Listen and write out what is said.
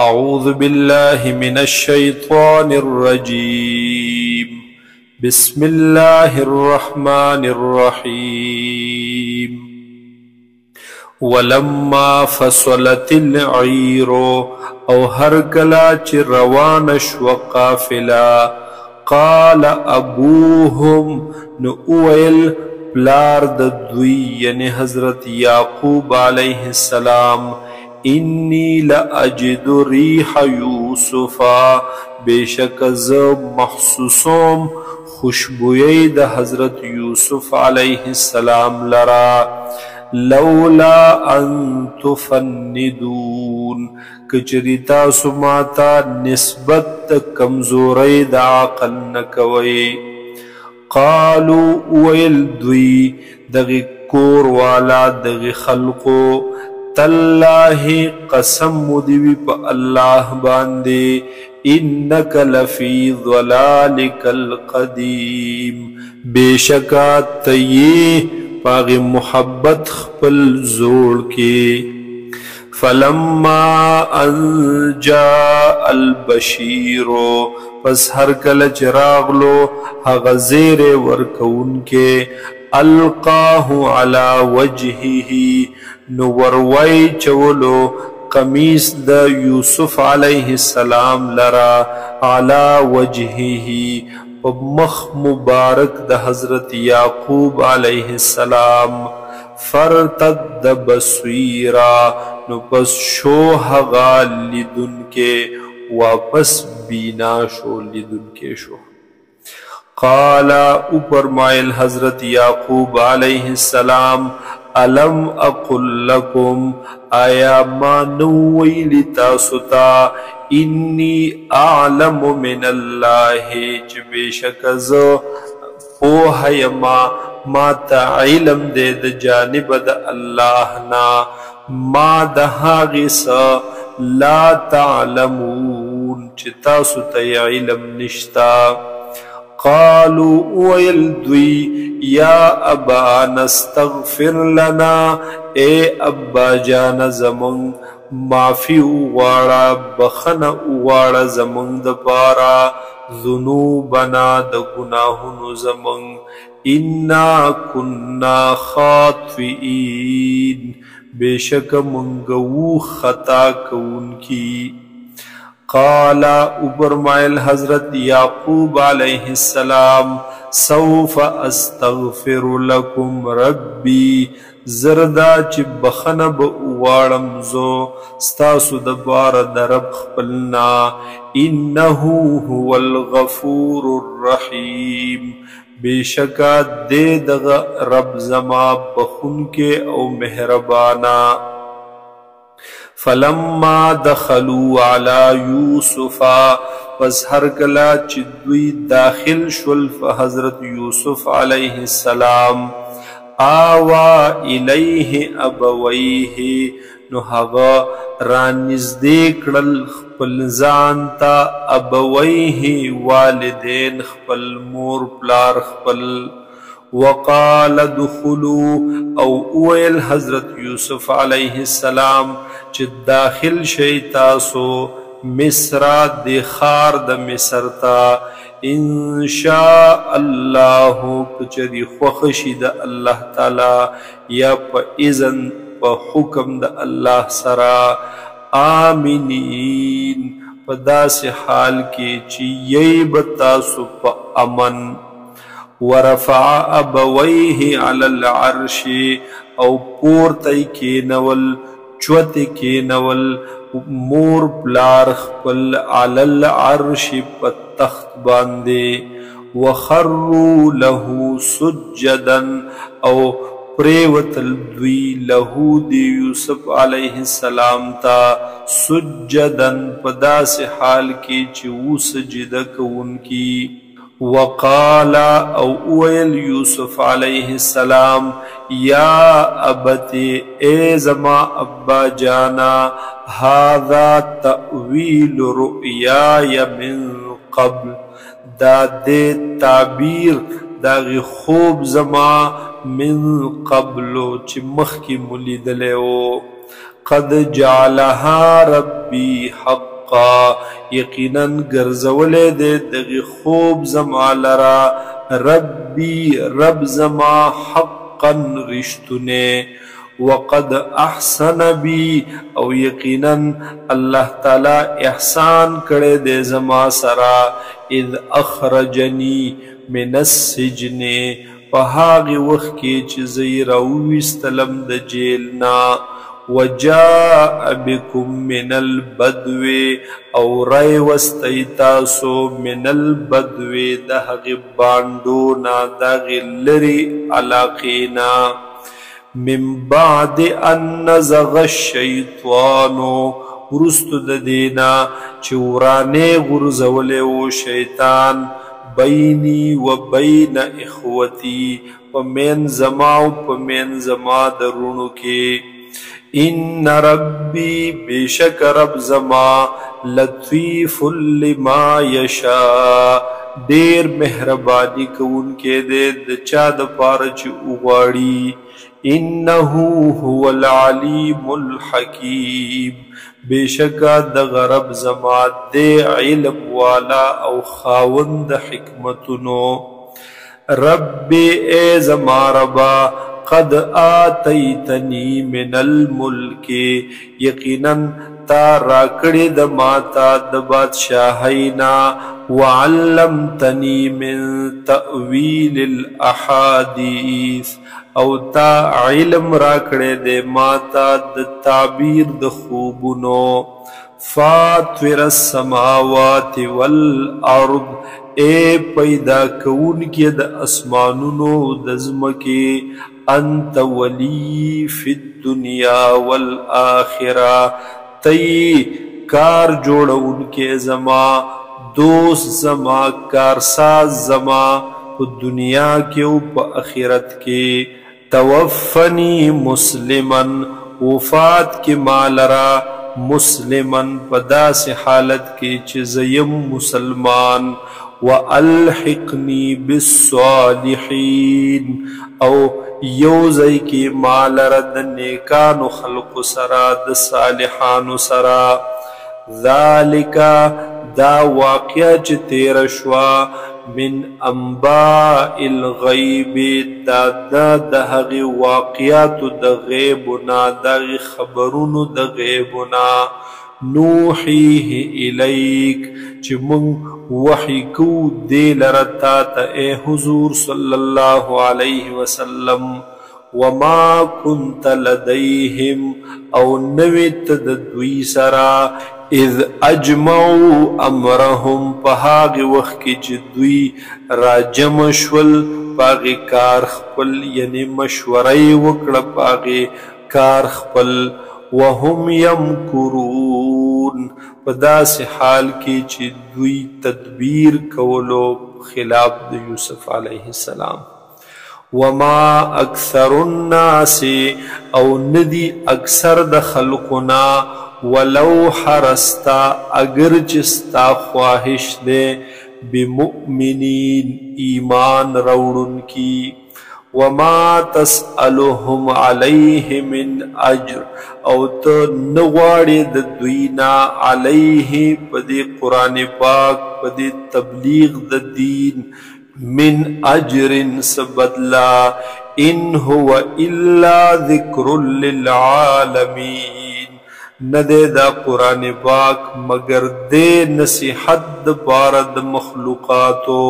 أعوذ بالله من الشيطان الرجيم بسم الله الرحمن الرحيم ولما فصلت العير او هر کلا چی روان شو قافلا قال ابوهم نوئل پلار دوی یعنی حضرت یعقوب علیہ السلام انی لأجد ریح یوسفا بیشک ز محسوسوم خوشبوئی د حضرت یوسف علیہ السلام لرا لولا ان تفندون کچری تاسو ماتا نسبت کمزوری د عقل نکوي قالو ویل دوی دغی کور والا دغی خلقو تاللہ قسم دیوی پا اللہ باندے انک لفی ضلالک القدیم بے شکا تیے پاغ محبت خپل زوڑ کے فلما ان جاء البشیرو پس ہر کل چراغلو غزیر ورکون کے القاہ علی وجہی نوروی چولو قمیص دا یوسف علیہ السلام لرا علی وجہی مخ مبارک دا حضرت یعقوب علیہ السلام فرتد بصیرا نو پس شو ہغا لدن کے واپس بینا شو لدن کے شو قالا اوپر مائل حضرت یعقوب علیہ السلام علم اقل لکم آیا ما نویلی تاستا انی اعلم من اللہ چبیشکز پوہ یما ما تا علم دے دا جانب دا اللہ نا ما دہاغی سا لا تعلمون چتاسو تی علم نشتا قالوا ويلدوي يا أبا نستغفر لنا اے ابا جان زمن معافی اغوارا بخن اغوارا زمن دپارا ذنوبنا د گناہن زمن انا کننا خاطئین بے شک منگو خطا کون کی قالا ابرمائل حضرت یعقوب علیہ السلام سوف استغفر لکم ربی زردا چی بخنب اوارم زو ستاسو دبار درب خپلنا انہو هو الغفور الرحیم بے شکا دے دغ رب زما بخن کے او مہربانا فلما دخلوا على یوسفا پس ہر کلا چدوی داخل شل فحضرت یوسف علیہ السلام آوا الیہ ابویہ نو حغا رانزدیکڑل خپل زانتا ابویہ والدین خپل مور پلار خپل وقال دخلوا او اویل حضرت یوسف علیہ السلام چی داخل شیطاسو مصر دی خار دا مصر تا انشاء اللہ کچری خوخشی دا اللہ تعالی یا پا اذن پا حکم دا اللہ سرا آمینین پا دا سی حال کی چی یی بتاسو پا امن ورفع ابویہ علی العرش او پورتی کی نول چوتی کی نول مور پلار خپل علی العرش پا تخت باندے وخروا له سجدا او پریوت الدوی لہو دی یوسف علیہ السلام تا سجدا پدا سے حال کی چو سجدک ان کی وقال او اویل یوسف علیہ السلام یا ابتی اے زما ابا جانا هذا تأویل رؤیای من قبل دا دے تعبیر داغی خوب زما من قبلو چی مخ کی ملی دلیو قد جعلها ربی حقا یقینا ګرځولې دې دغه خوب زما لرا ربی رب زما حقا رشتونه وقد احسن بی او یقینا الله تعالی احسان کړي دې زما سرا اذ اخرجنی من السجن فهاغ وخت کې چې زه راوویستلم د جیل نه وجاء بكم من البدو او رای وستی تاسو من البدو د هغې بانډو نه د هغې لرې علاقې نه من بعد ان نزغ الشیطان وروستو د دې نه چې ورانې غورځولی و شیطان بیني و بین اخوتي په مین زما او په مین زما د رونو کې ان ربی بیشک رب زما لطیف لما یشاء ډیر مهربانی کوونکی دی د چا د پاره چې وغواړي انه هو العلیم الحکیم بیشکا د غرب زما د علم والا او خاوند حکمتونو رب ای زما ربا قد آتیتنی من الملک یقینا تا راکړې د ماتا د بادشاهینا وعلمتنی من تأویل الاحادیث او تا علم راکړې د ماتا د تعبیر د خوبونو فاطر السماوات والارض اے پیدا کون کې د اسمانونو د ځمکې انت ولی فی الدنیا والآخرہ تی کار جوړون کې زما دوست زما کارساز زما په دنیا کې او په آخرت کې توفنی مسلمن وفات کې مالرا مسلمن په داسې حالت کې چې زیم مسلمان والحقنی بالصالحین او یوزی کی مال رد نیکانو خلق سرا د صالحانو سرا ذالکا دا واقعہ چه تیر شوا من انباء الغیب دا دهغی واقعاتو دا غیبنا دا خبرونو دا غیبنا نوحیه الیک چه من وحی کو دی لرتا تا اے حضور صلی اللہ علیہ وسلم وما کنت لدیهم او نویت دوی سرا اذ اجمعو امرهم پهاغ وقت کی چه دوی راجم شول پاغ کار خپل یعنی مشوری وکڑ پاغ کار خپل وهم یمکرون پداس حال کی چی دوی تدبیر کولو خلاف د یوسف علیہ السلام وما اکثر الناس او ندی اکثر د خلقنا ولو حرستا اگر چستا خواہش دے بمؤمنین ایمان روڑن کی وما تسألهم علیہ من اجر او تو نغواڑی د دوینا علیہ پدی قرآن پاک پدی تبلیغ د دین من اجر سبدلا ان هو الا ذکر للعالمین ندے دا قرآن پاک مگر دے نصیحت بارد مخلوقاتو